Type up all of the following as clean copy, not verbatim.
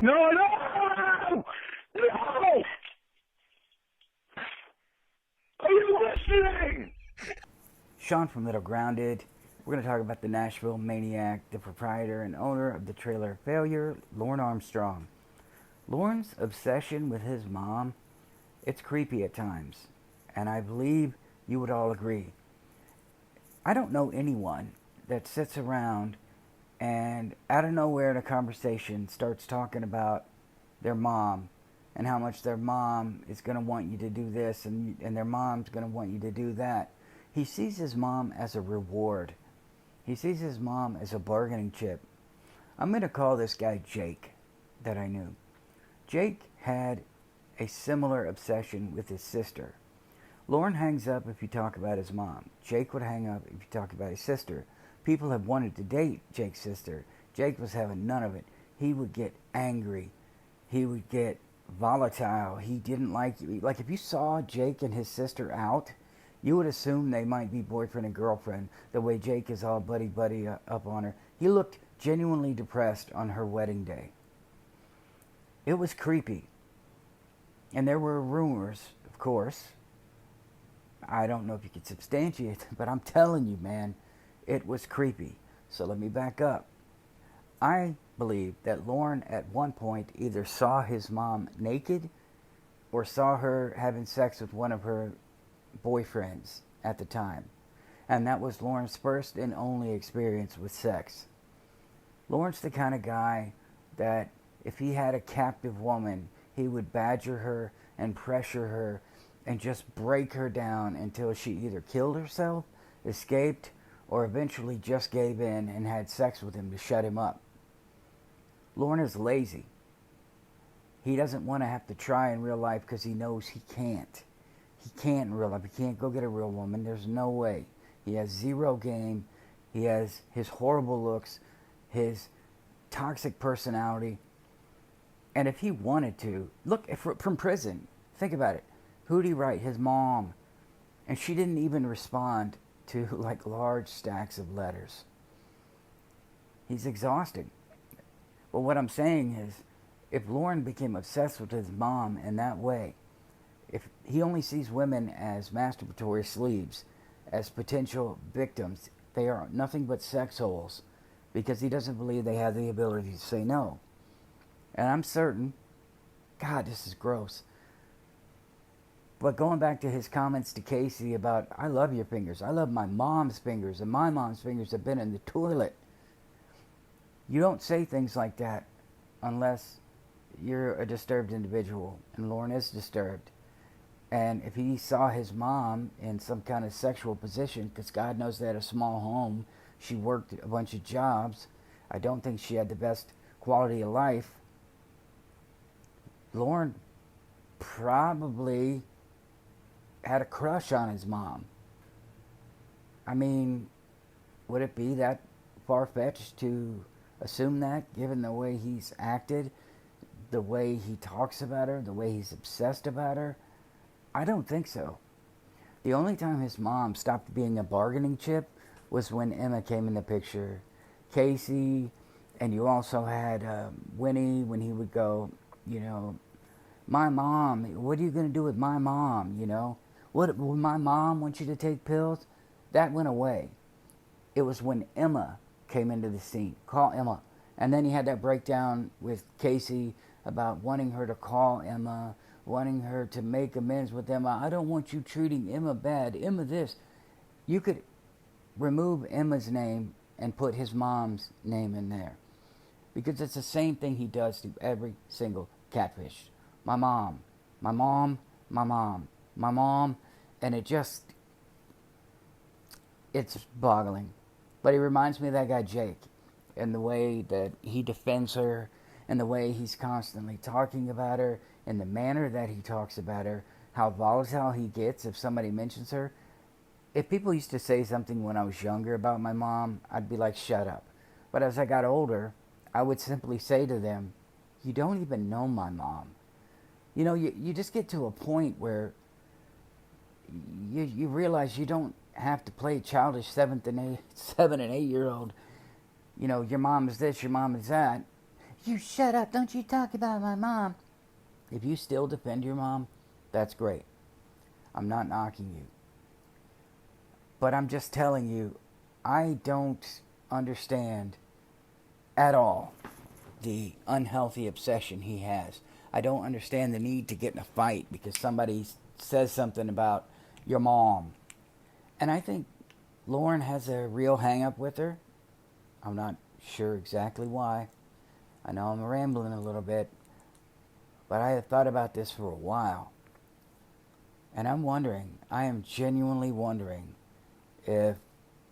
No, no! No! Are you listening? Sean from Little Grounded. We're going to talk about the Nashville maniac, the proprietor and owner of the trailer Failure, Lorne Armstrong. Lorne's obsession with his mom, it's creepy at times, and I believe you would all agree. I don't know anyone that sits around and out of nowhere in a conversation starts talking about their mom and how much their mom is going to want you to do this and their mom's going to want you to do that. He sees his mom as a reward. He sees his mom as a bargaining chip. I'm going to call this guy Jake that I knew. Jake had a similar obsession with his sister. Lorne hangs up if you talk about his mom. Jake would hang up if you talk about his sister. People have wanted to date Jake's sister. Jake was having none of it. He would get angry. He would get volatile. He didn't like if you saw Jake and his sister out, you would assume they might be boyfriend and girlfriend, the way Jake is all buddy up on her. He looked genuinely depressed on her wedding day. It was creepy. And there were rumors, of course. I don't know if you could substantiate it, but I'm telling you, man, it was creepy. So let me back up. I believe that Lorne at one point either saw his mom naked or saw her having sex with one of her boyfriends at the time. And that was Lorne's first and only experience with sex. Lorne's the kind of guy that if he had a captive woman, he would badger her and pressure her and just break her down until she either killed herself, escaped, or eventually just gave in and had sex with him to shut him up. Lorne is lazy. He doesn't want to have to try in real life because he knows he can't. He can't in real life. He can't go get a real woman. There's no way. He has zero game. He has his horrible looks, his toxic personality. And if he wanted to, look, from prison, think about it. Who'd he write? His mom. And she didn't even respond to like large stacks of letters. He's exhausted. But what I'm saying is, if Lorne became obsessed with his mom in that way, if he only sees women as masturbatory sleeves, as potential victims, they are nothing but sex holes, because he doesn't believe they have the ability to say no. And I'm certain, God, this is gross. But going back to his comments to Casey about, I love your fingers. I love my mom's fingers, and my mom's fingers have been in the toilet. You don't say things like that unless you're a disturbed individual, and Lorne is disturbed. And if he saw his mom in some kind of sexual position, because God knows they had a small home, she worked a bunch of jobs, I don't think she had the best quality of life. Lorne probably had a crush on his mom. I mean, would it be that far-fetched to assume that, given the way he's acted, the way he talks about her, the way he's obsessed about her? I don't think so. The only time his mom stopped being a bargaining chip was when Emma came in the picture. Casey, and you also had Winnie when he would go, my mom, what are you going to do with my mom, What, would my mom want you to take pills? That went away. It was when Emma came into the scene. Call Emma. And then he had that breakdown with Casey about wanting her to call Emma, wanting her to make amends with Emma. I don't want you treating Emma bad. Emma this. You could remove Emma's name and put his mom's name in there. Because it's the same thing he does to every single catfish. My mom, my mom, my mom, my mom. And it's boggling. But he reminds me of that guy Jake, and the way that he defends her, and the way he's constantly talking about her, and the manner that he talks about her, how volatile he gets if somebody mentions her. If people used to say something when I was younger about my mom, I'd be like, shut up. But as I got older, I would simply say to them, you don't even know my mom. You just get to a point where you realize you don't have to play childish 7 and 8 year old. Your mom is this, your mom is that. You shut up. Don't you talk about my mom. If you still defend your mom, that's great. I'm not knocking you. But I'm just telling you, I don't understand at all the unhealthy obsession he has. I don't understand the need to get in a fight because somebody says something about your mom. And I think Lorne has a real hang up with her. I'm not sure exactly why. I know I'm rambling a little bit, but I have thought about this for a while. And I'm wondering, I am genuinely wondering if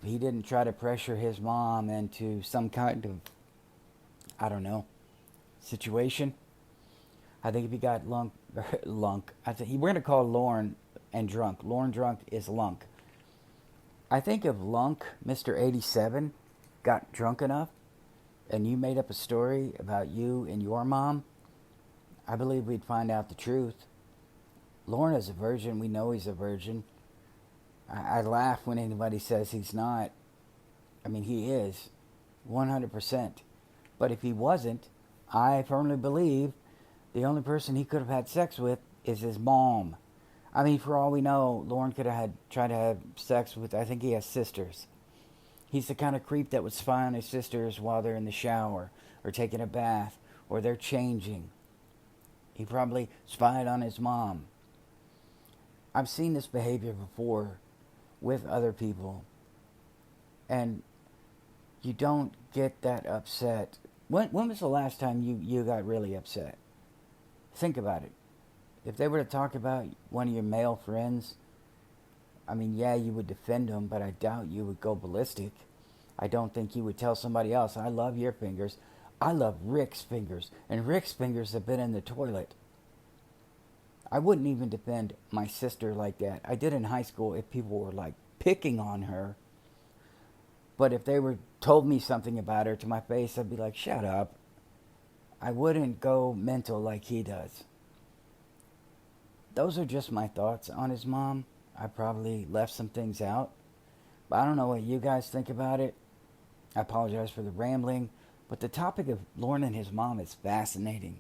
he didn't try to pressure his mom into some kind of, I don't know, situation. I think if he got lunk, I think we're going to call Lorne and drunk. Lorne drunk is lunk. I think if Lunk, Mr. 87, got drunk enough and you made up a story about you and your mom, I believe we'd find out the truth. Lorne is a virgin. We know he's a virgin. I laugh when anybody says he's not. I mean, he is, 100%. But if he wasn't, I firmly believe the only person he could have had sex with is his mom. I mean, for all we know, Lorne could have tried to have sex with, I think he has sisters. He's the kind of creep that would spy on his sisters while they're in the shower or taking a bath or they're changing. He probably spied on his mom. I've seen this behavior before with other people. And you don't get that upset. When was the last time you got really upset? Think about it. If they were to talk about one of your male friends, I mean, yeah, you would defend them, but I doubt you would go ballistic. I don't think you would tell somebody else, I love your fingers. I love Rick's fingers, and Rick's fingers have been in the toilet. I wouldn't even defend my sister like that. I did in high school if people were like picking on her. But if they were told me something about her to my face, I'd be like, shut up. I wouldn't go mental like he does. Those are just my thoughts on his mom. I probably left some things out. But I don't know what you guys think about it. I apologize for the rambling. But the topic of Lorne and his mom is fascinating.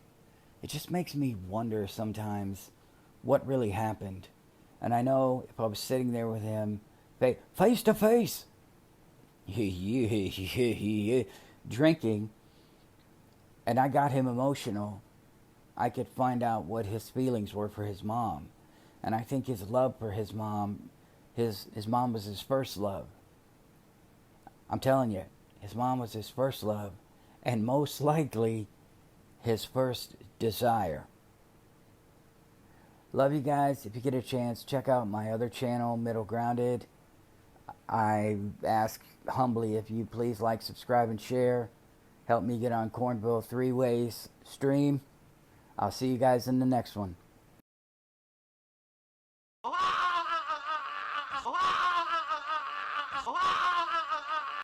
It just makes me wonder sometimes what really happened. And I know if I was sitting there with him, face to face, drinking, and I got him emotional, I could find out what his feelings were for his mom. And I think his love for his mom, his mom was his first love. I'm telling you, his mom was his first love, and most likely his first desire. Love you guys. If you get a chance, check out my other channel, Middle Grounded. I ask humbly if you please like, subscribe, and share. Help me get on Cornville 3 Ways stream. I'll see you guys in the next one.